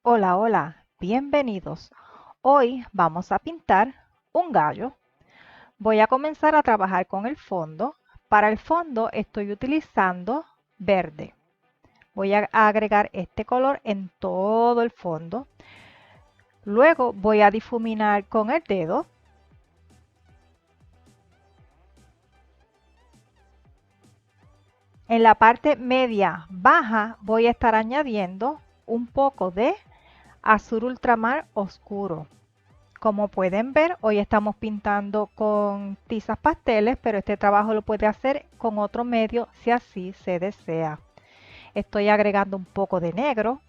Hola, hola, bienvenidos. Hoy vamos a pintar un gallo. Voy a comenzar a trabajar con el fondo. Para el fondo estoy utilizando verde. Voy a agregar este color en todo el fondo. Luego voy a difuminar con el dedo. En la parte media baja voy a estar añadiendo un poco de azul ultramar oscuro. Como pueden ver, hoy estamos pintando con tizas pasteles, pero este trabajo lo puede hacer con otro medio si así se desea. Estoy agregando un poco de negro.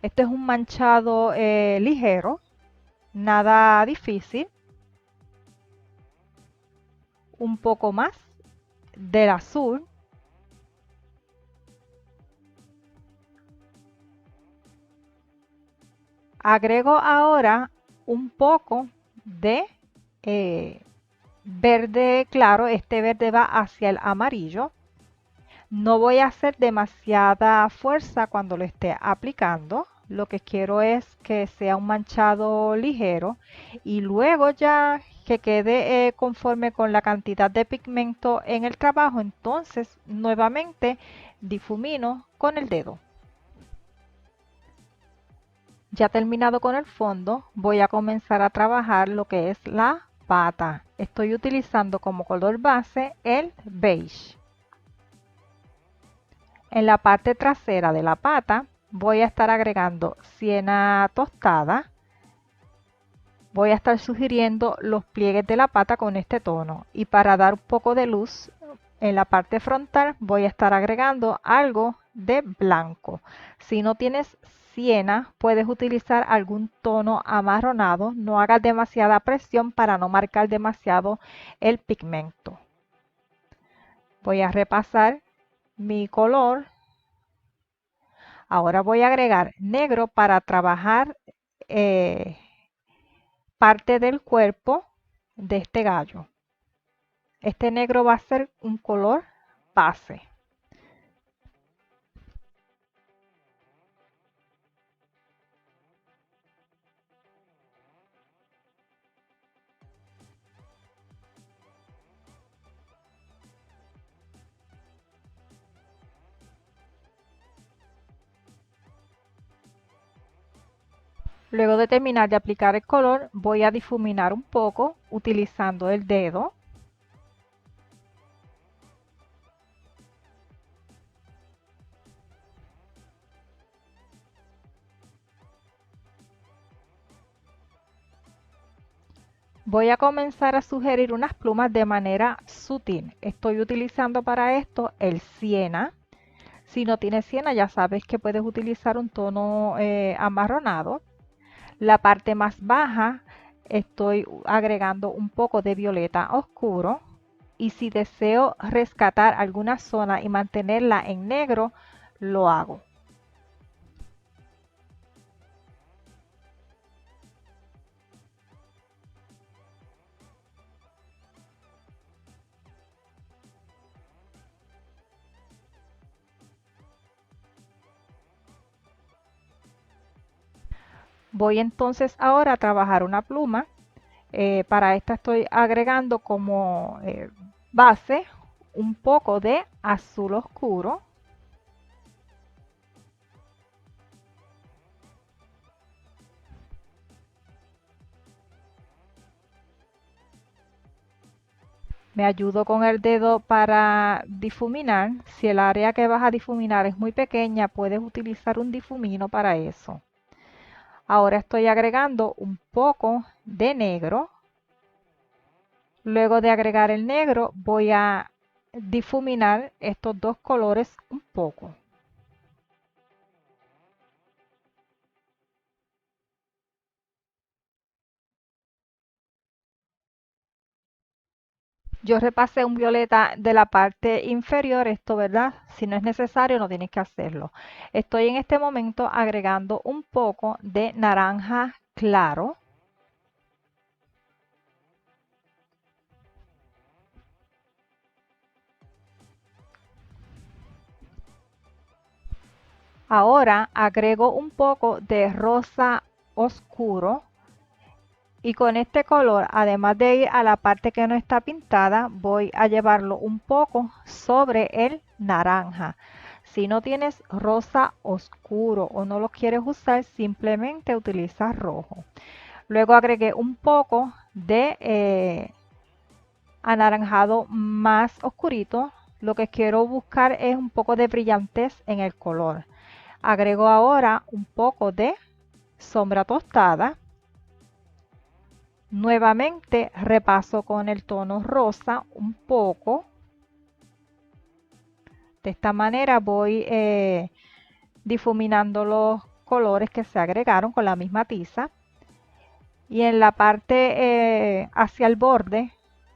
Este es un manchado ligero, nada difícil. Un poco más del azul. Agrego ahora un poco de eh, verde claro. Este verde va hacia el amarillo. No voy a hacer demasiada fuerza cuando lo esté aplicando. Lo que quiero es que sea un manchado ligero y luego ya que quede conforme con la cantidad de pigmento en el trabajo, entonces nuevamente difumino con el dedo. Ya terminado con el fondo, voy a comenzar a trabajar lo que es la pata. Estoy utilizando como color base el beige. En la parte trasera de la pata voy a estar agregando siena tostada. Voy a estar sugiriendo los pliegues de la pata con este tono y para dar un poco de luz en la parte frontal voy a estar agregando algo de blanco. Si no tienes siena, puedes utilizar algún tono amarronado. No hagas demasiada presión para no marcar demasiado el pigmento. Voy a repasar mi color. Ahora voy a agregar negro para trabajar eh, parte del cuerpo de este gallo. Este negro va a ser un color base. Luego de terminar de aplicar el color, voy a difuminar un poco utilizando el dedo. Voy a comenzar a sugerir unas plumas de manera sutil. Estoy utilizando para esto el siena. Si no tienes siena, ya sabes que puedes utilizar un tono amarronado. La parte más baja estoy agregando un poco de violeta oscuro y si deseo rescatar alguna zona y mantenerla en negro, lo hago. Voy entonces ahora a trabajar una pluma. Para esta estoy agregando como base un poco de azul oscuro. Me ayudo con el dedo para difuminar. Si el área que vas a difuminar es muy pequeña, puedes utilizar un difumino para eso. Ahora estoy agregando un poco de negro. Luego de agregar el negro, voy a difuminar estos dos colores un poco. Yo repasé un violeta de la parte inferior, esto, ¿verdad? Si no es necesario, no tienes que hacerlo. Estoy en este momento agregando un poco de naranja claro. Ahora agrego un poco de rosa oscuro y con este color, además de ir a la parte que no está pintada, voy a llevarlo un poco sobre el naranja. Si no tienes rosa oscuro o no lo quieres usar, simplemente utiliza rojo. Luego agregué un poco de anaranjado más oscurito. Lo que quiero buscar es un poco de brillantez en el color. Agrego ahora un poco de sombra tostada. Nuevamente repaso con el tono rosa un poco. De esta manera voy difuminando los colores que se agregaron con la misma tiza. Y en la parte hacia el borde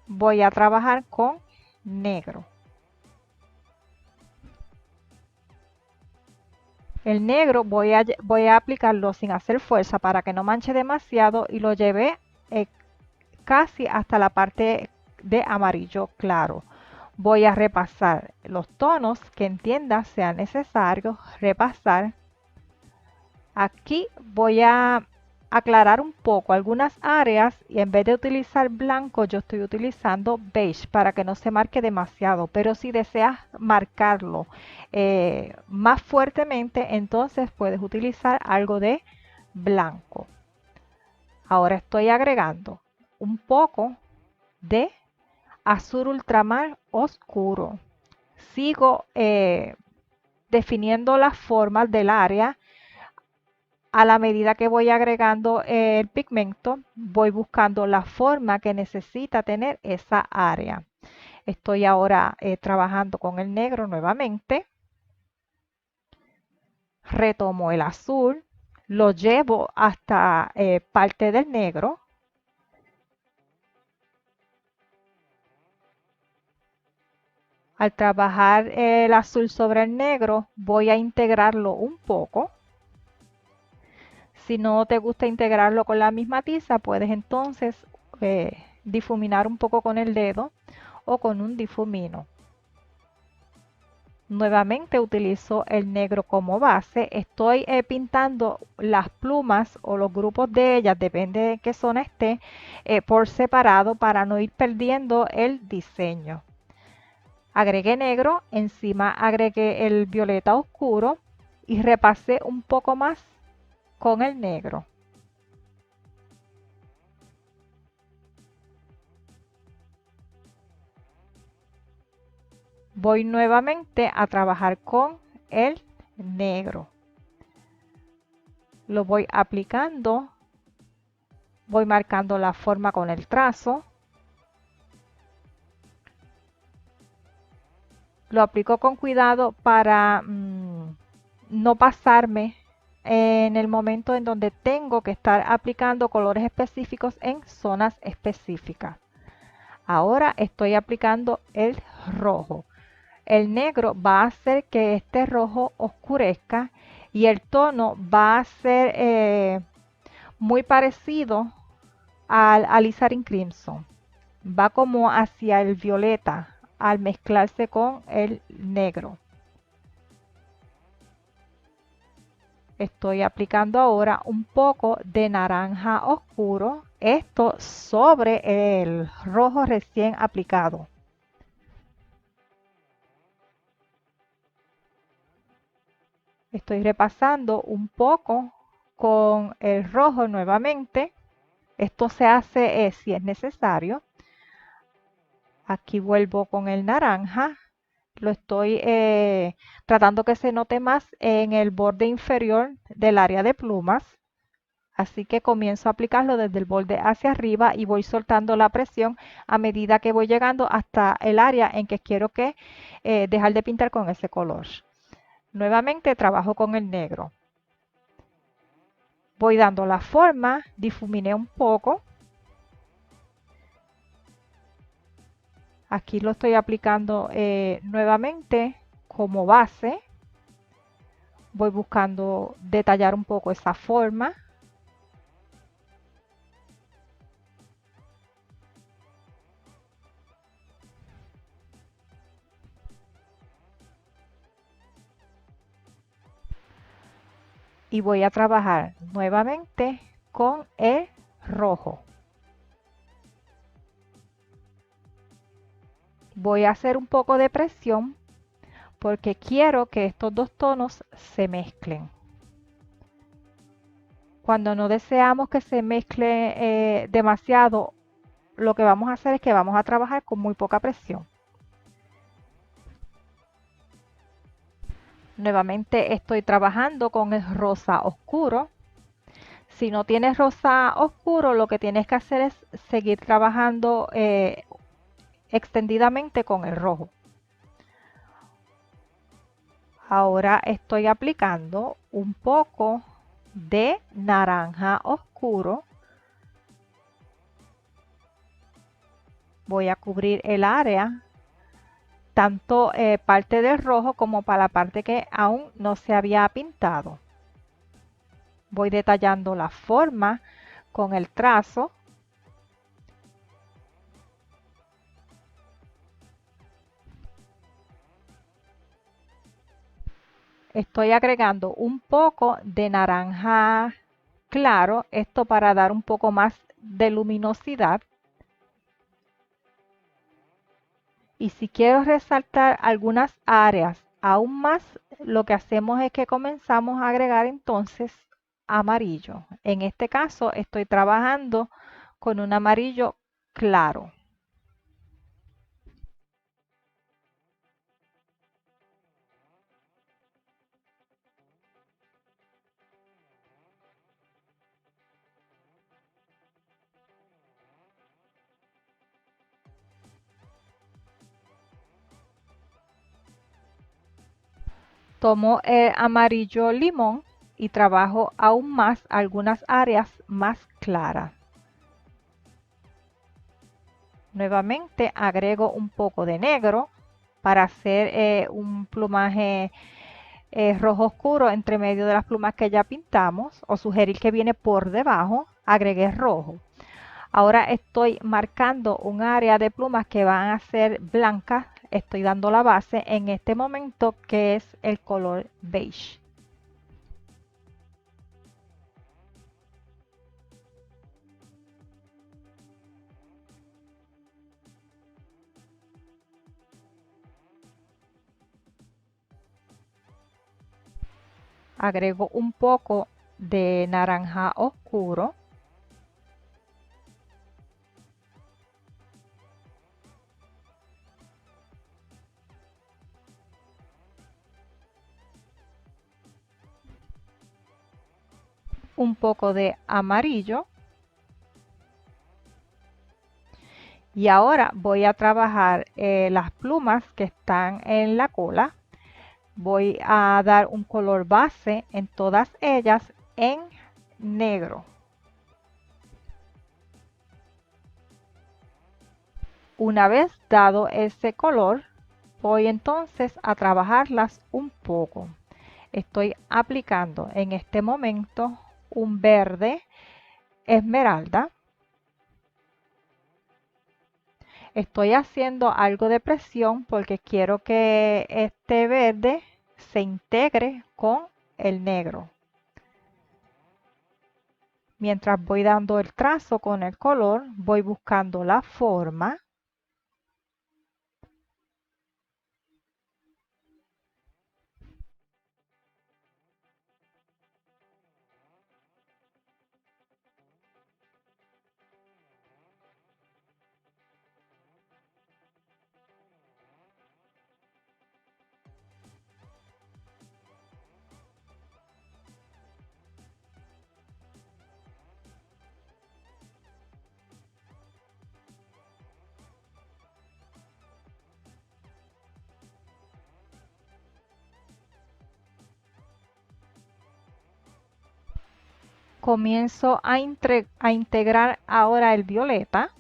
voy a trabajar con negro. El negro voy a aplicarlo sin hacer fuerza para que no manche demasiado y lo llevé casi hasta la parte de amarillo claro. Voy a repasar los tonos que entienda sea necesario repasar. Aquí voy a aclarar un poco algunas áreas y en vez de utilizar blanco yo estoy utilizando beige para que no se marque demasiado, pero si deseas marcarlo más fuertemente, entonces puedes utilizar algo de blanco. Ahora estoy agregando un poco de azul ultramar oscuro. Sigo definiendo las formas del área. A la medida que voy agregando el pigmento, voy buscando la forma que necesita tener esa área. Estoy ahora trabajando con el negro nuevamente. Retomo el azul, lo llevo hasta parte del negro. Al trabajar el azul sobre el negro, voy a integrarlo un poco. Si no te gusta integrarlo con la misma tiza, puedes entonces difuminar un poco con el dedo o con un difumino. Nuevamente utilizo el negro como base. Estoy pintando las plumas o los grupos de ellas, depende de qué zona esté, por separado para no ir perdiendo el diseño. Agregué negro, encima agregué el violeta oscuro y repasé un poco más con el negro. Voy nuevamente a trabajar con el negro. Lo voy aplicando, voy marcando la forma con el trazo. Lo aplico con cuidado para no pasarme en el momento en donde tengo que estar aplicando colores específicos en zonas específicas. Ahora estoy aplicando el rojo. El negro va a hacer que este rojo oscurezca y el tono va a ser muy parecido al Alizarin Crimson. Va como hacia el violeta al mezclarse con el negro. Estoy aplicando ahora un poco de naranja oscuro, esto sobre el rojo recién aplicado. Estoy repasando un poco con el rojo nuevamente. Esto se hace si es necesario. Aquí vuelvo con el naranja. Lo estoy tratando que se note más en el borde inferior del área de plumas. Así que comienzo a aplicarlo desde el borde hacia arriba y voy soltando la presión a medida que voy llegando hasta el área en que quiero que dejar de pintar con ese color. Nuevamente trabajo con el negro. Voy dando la forma, difuminé un poco. Aquí lo estoy aplicando nuevamente como base. Voy buscando detallar un poco esa forma. y voy a trabajar nuevamente con el rojo. Voy a hacer un poco de presión porque quiero que estos dos tonos se mezclen. Cuando no deseamos que se mezcle demasiado, lo que vamos a hacer es que vamos a trabajar con muy poca presión. Nuevamente estoy trabajando con el rosa oscuro. Si no tienes rosa oscuro, lo que tienes que hacer es seguir trabajando extendidamente con el rojo. Ahora estoy aplicando un poco de naranja oscuro. Voy a cubrir el área, tanto parte del rojo como para la parte que aún no se había pintado. Voy detallando la forma con el trazo. Estoy agregando un poco de naranja claro, esto para dar un poco más de luminosidad. Y si quiero resaltar algunas áreas aún más, lo que hacemos es que comenzamos a agregar entonces amarillo. En este caso estoy trabajando con un amarillo claro. Tomo el amarillo limón y trabajo aún más algunas áreas más claras. Nuevamente agrego un poco de negro para hacer un plumaje rojo oscuro entre medio de las plumas que ya pintamos, o sugerir que viene por debajo, agregué rojo. Ahora estoy marcando un área de plumas que van a ser blancas. Estoy dando la base en este momento, que es el color beige. Agrego un poco de naranja oscuro. Un poco de amarillo. Y ahora voy a trabajar las plumas que están en la cola. Voy a dar un color base en todas ellas en negro. Una vez dado ese color, voy entonces a trabajarlas un poco. Estoy aplicando en este momento un verde esmeralda. Estoy haciendo algo de presión porque quiero que este verde se integre con el negro. Mientras voy dando el trazo con el color, voy buscando la forma. Comienzo a integrar ahora el violeta.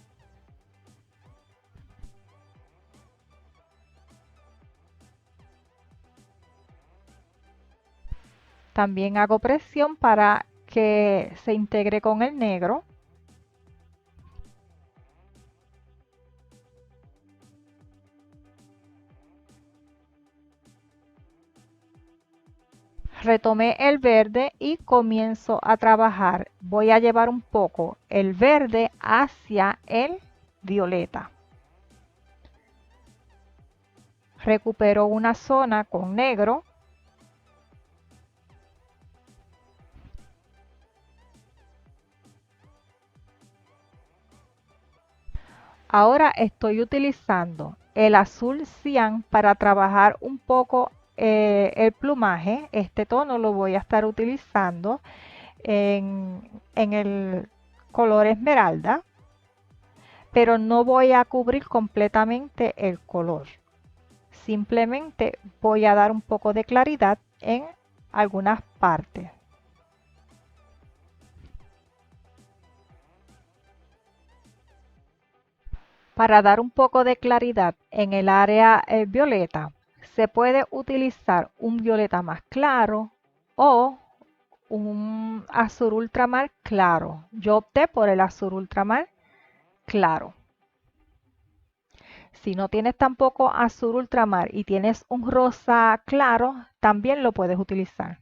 También hago presión para que se integre con el negro. Retomé el verde y comienzo a trabajar. Voy a llevar un poco el verde hacia el violeta. Recupero una zona con negro. Ahora estoy utilizando el azul cian para trabajar un poco el plumaje. Este tono lo voy a estar utilizando en el color esmeralda, pero no voy a cubrir completamente el color. Simplemente voy a dar un poco de claridad en algunas partes. Para dar un poco de claridad en el área violeta, se puede utilizar un violeta más claro o un azul ultramar claro. Yo opté por el azul ultramar claro. Si no tienes tampoco azul ultramar y tienes un rosa claro, también lo puedes utilizar.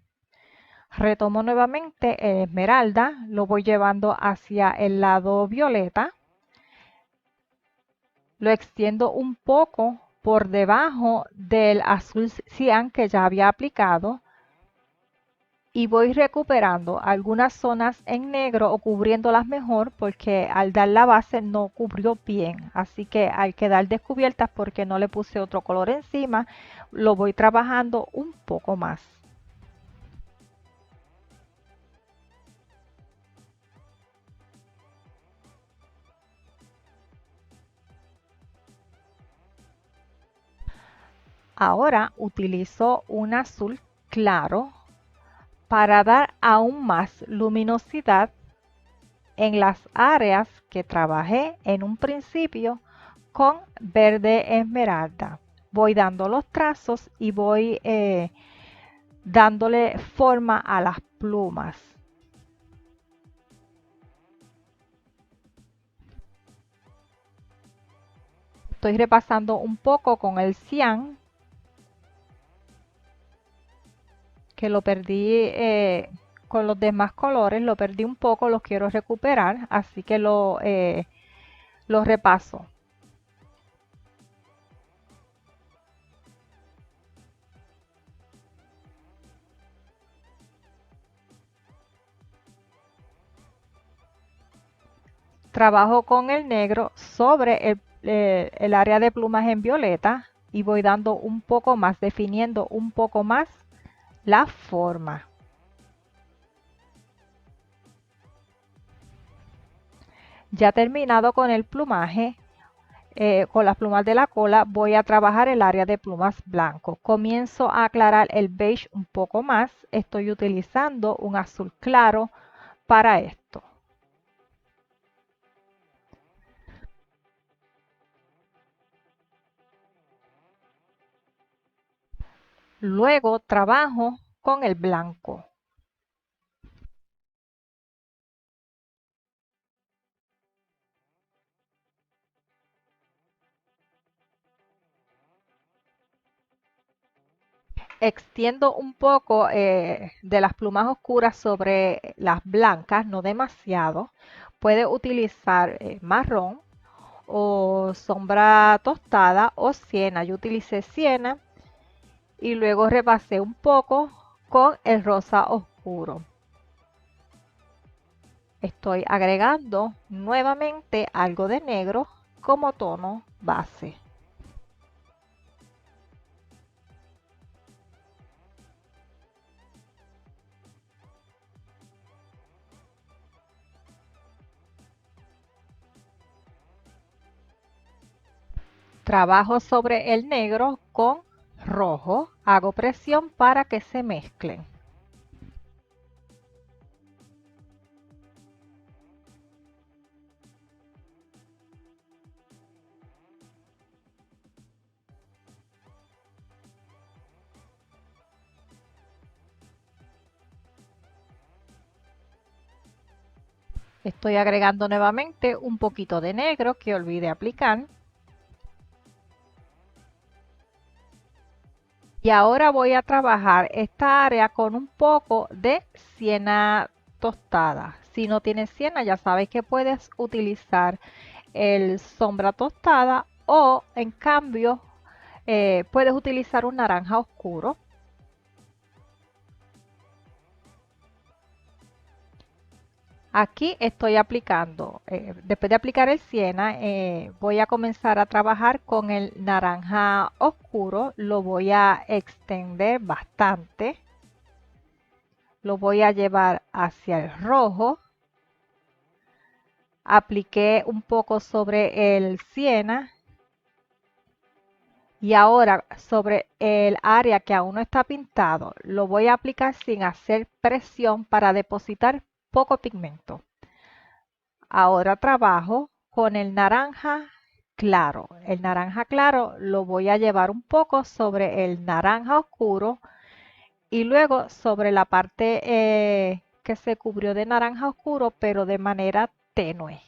Retomo nuevamente el esmeralda, lo voy llevando hacia el lado violeta. Lo extiendo un poco por debajo del azul cian que ya había aplicado y voy recuperando algunas zonas en negro o cubriéndolas mejor porque al dar la base no cubrió bien, así que al quedar descubiertas porque no le puse otro color encima, lo voy trabajando un poco más. Ahora utilizo un azul claro para dar aún más luminosidad en las áreas que trabajé en un principio con verde esmeralda. Voy dando los trazos y voy dándole forma a las plumas. Estoy repasando un poco con el cian, que lo perdí con los demás colores, lo perdí un poco, los quiero recuperar, así que lo repaso. Trabajo con el negro sobre el área de plumas en violeta y voy dando un poco más, definiendo un poco más la forma. Ya terminado con el plumaje, con las plumas de la cola, voy a trabajar el área de plumas blanco. Comienzo a aclarar el beige un poco más. Estoy utilizando un azul claro para esto. Luego trabajo con el blanco. Extiendo un poco de las plumas oscuras sobre las blancas, no demasiado. Puede utilizar marrón o sombra tostada o siena. Yo utilicé siena y luego repasé un poco con el rosa oscuro. Estoy agregando nuevamente algo de negro como tono base. Trabajo sobre el negro con rojo, hago presión para que se mezclen. Estoy agregando nuevamente un poquito de negro que olvidé aplicar. Y ahora voy a trabajar esta área con un poco de siena tostada. Si no tienes siena, ya sabes que puedes utilizar el sombra tostada o en cambio puedes utilizar un naranja oscuro. Aquí estoy aplicando, después de aplicar el siena, voy a comenzar a trabajar con el naranja oscuro. Lo voy a extender bastante. Lo voy a llevar hacia el rojo. Apliqué un poco sobre el siena. Y ahora sobre el área que aún no está pintado, lo voy a aplicar sin hacer presión para depositar poco pigmento. Ahora trabajo con el naranja claro. El naranja claro lo voy a llevar un poco sobre el naranja oscuro y luego sobre la parte que se cubrió de naranja oscuro, pero de manera tenue.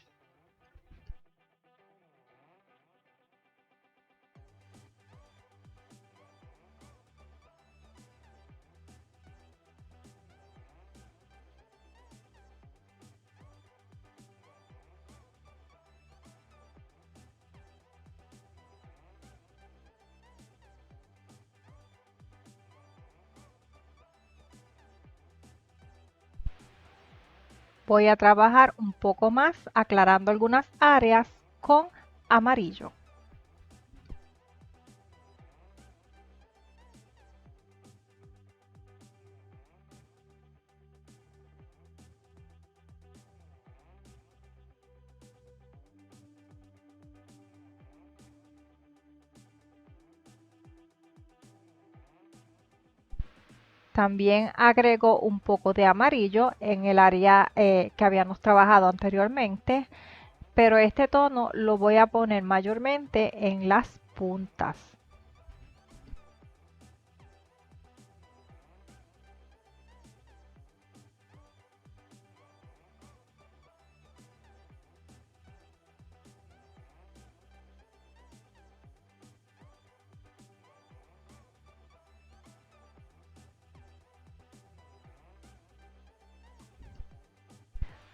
Voy a trabajar un poco más aclarando algunas áreas con amarillo. También agrego un poco de amarillo en el área que habíamos trabajado anteriormente, pero este tono lo voy a poner mayormente en las puntas.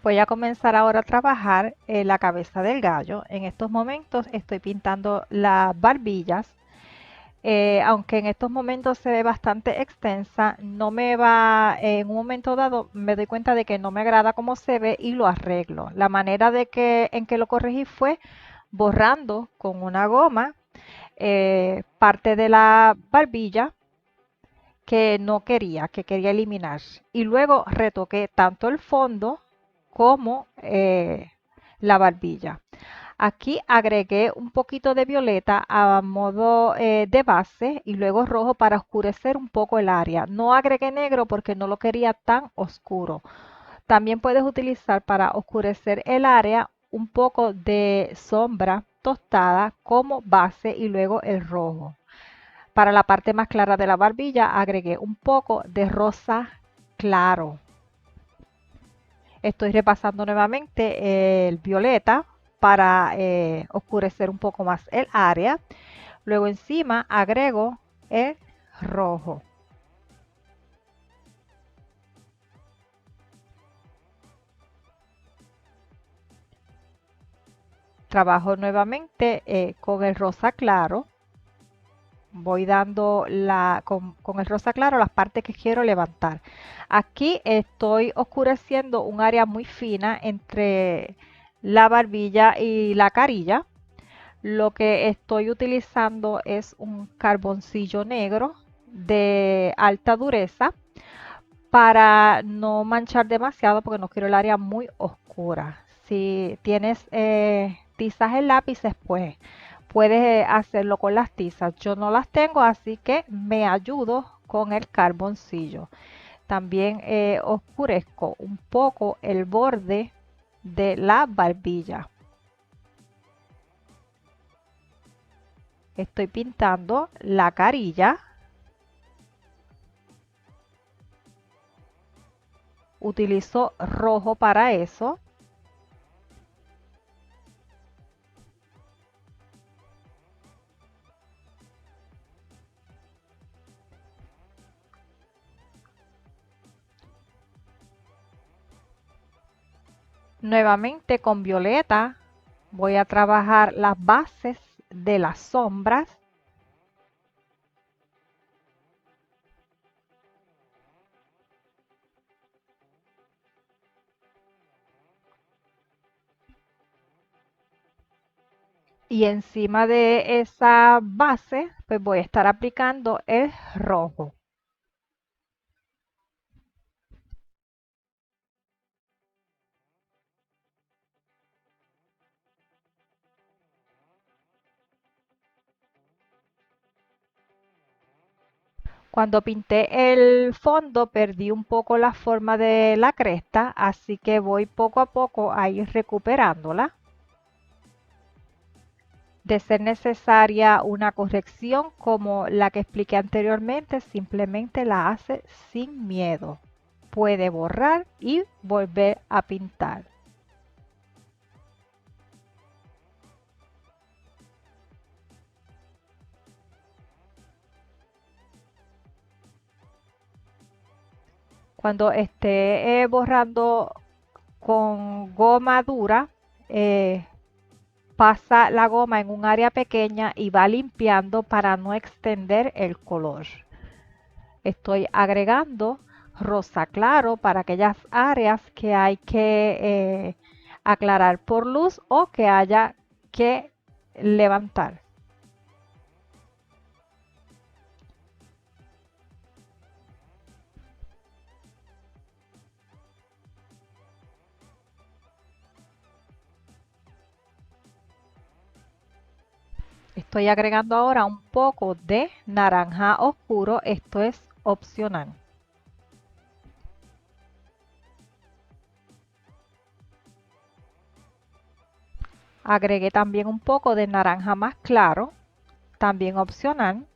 Voy a comenzar ahora a trabajar la cabeza del gallo. En estos momentos estoy pintando las barbillas. Aunque en estos momentos se ve bastante extensa, no me va, en un momento dado me doy cuenta de que no me agrada cómo se ve y lo arreglo. La manera en que lo corregí fue borrando con una goma parte de la barbilla que quería eliminar. Y luego retoqué tanto el fondo como la barbilla. Aquí agregué un poquito de violeta a modo de base y luego rojo para oscurecer un poco el área. No agregué negro porque no lo quería tan oscuro. También puedes utilizar para oscurecer el área un poco de sombra tostada como base y luego el rojo. Para la parte más clara de la barbilla agregué un poco de rosa claro. Estoy repasando nuevamente el violeta para oscurecer un poco más el área. Luego encima agrego el rojo. Trabajo nuevamente con el rosa claro. Voy dando con el rosa claro las partes que quiero levantar. Aquí estoy oscureciendo un área muy fina entre la barbilla y la carilla. Lo que estoy utilizando es un carboncillo negro de alta dureza para no manchar demasiado porque no quiero el área muy oscura. Si tienes tizas en lápices, pues puedes hacerlo con las tizas. Yo no las tengo, así que me ayudo con el carboncillo. También oscurezco un poco el borde de la barbilla. Estoy pintando la carilla. Utilizo rojo para eso. Nuevamente con violeta voy a trabajar las bases de las sombras. Y encima de esa base, pues voy a estar aplicando el rojo. Cuando pinté el fondo perdí un poco la forma de la cresta, así que voy poco a poco a ir recuperándola. De ser necesaria una corrección como la que expliqué anteriormente, simplemente la hace sin miedo. Puede borrar y volver a pintar. Cuando esté borrando con goma dura, eh, pasa la goma en un área pequeña y va limpiando para no extender el color. Estoy agregando rosa claro para aquellas áreas que hay que aclarar por luz o que haya que levantar. Estoy agregando ahora un poco de naranja oscuro, esto es opcional. Agregué también un poco de naranja más claro, también opcional.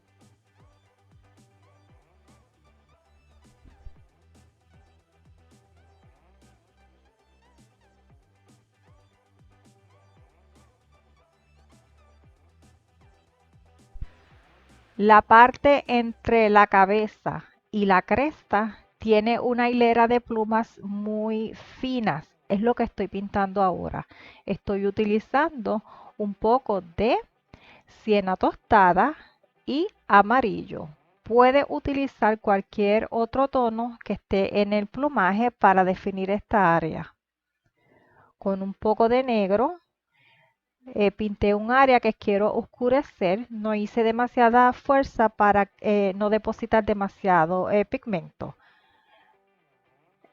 La parte entre la cabeza y la cresta tiene una hilera de plumas muy finas. Es lo que estoy pintando ahora. Estoy utilizando un poco de siena tostada y amarillo. Puede utilizar cualquier otro tono que esté en el plumaje para definir esta área. Con un poco de negro pinté un área que quiero oscurecer, no hice demasiada fuerza para no depositar demasiado pigmento.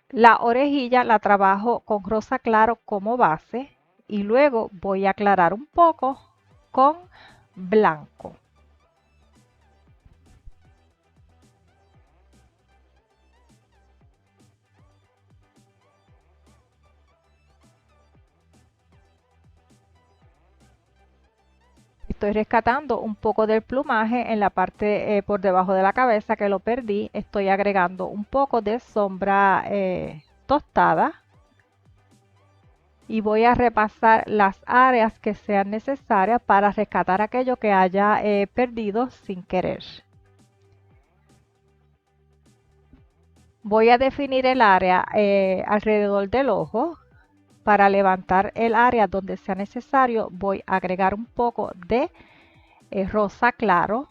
La orejilla la trabajo con rosa claro como base y luego voy a aclarar un poco con blanco. Estoy rescatando un poco del plumaje en la parte por debajo de la cabeza que lo perdí. Estoy agregando un poco de sombra tostada y voy a repasar las áreas que sean necesarias para rescatar aquello que haya perdido sin querer. Voy a definir el área alrededor del ojo. Para levantar el área donde sea necesario, voy a agregar un poco de rosa claro.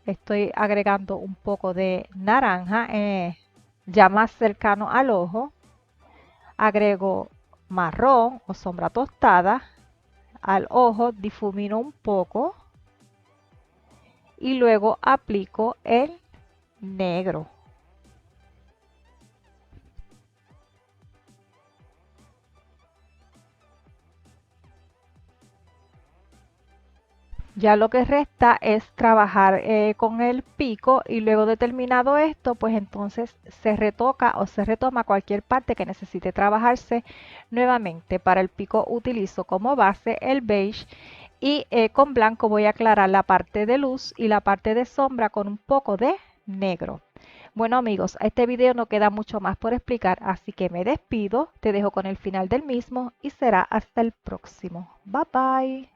Estoy agregando un poco de naranja ya más cercano al ojo. Agrego marrón o sombra tostada al ojo, difumino un poco y luego aplico el negro. Ya lo que resta es trabajar con el pico y luego de terminado esto, pues entonces se retoca o se retoma cualquier parte que necesite trabajarse nuevamente. Para el pico utilizo como base el beige y con blanco voy a aclarar la parte de luz y la parte de sombra con un poco de negro. Bueno amigos, a este video no queda mucho más por explicar, así que me despido, te dejo con el final del mismo y será hasta el próximo. Bye bye.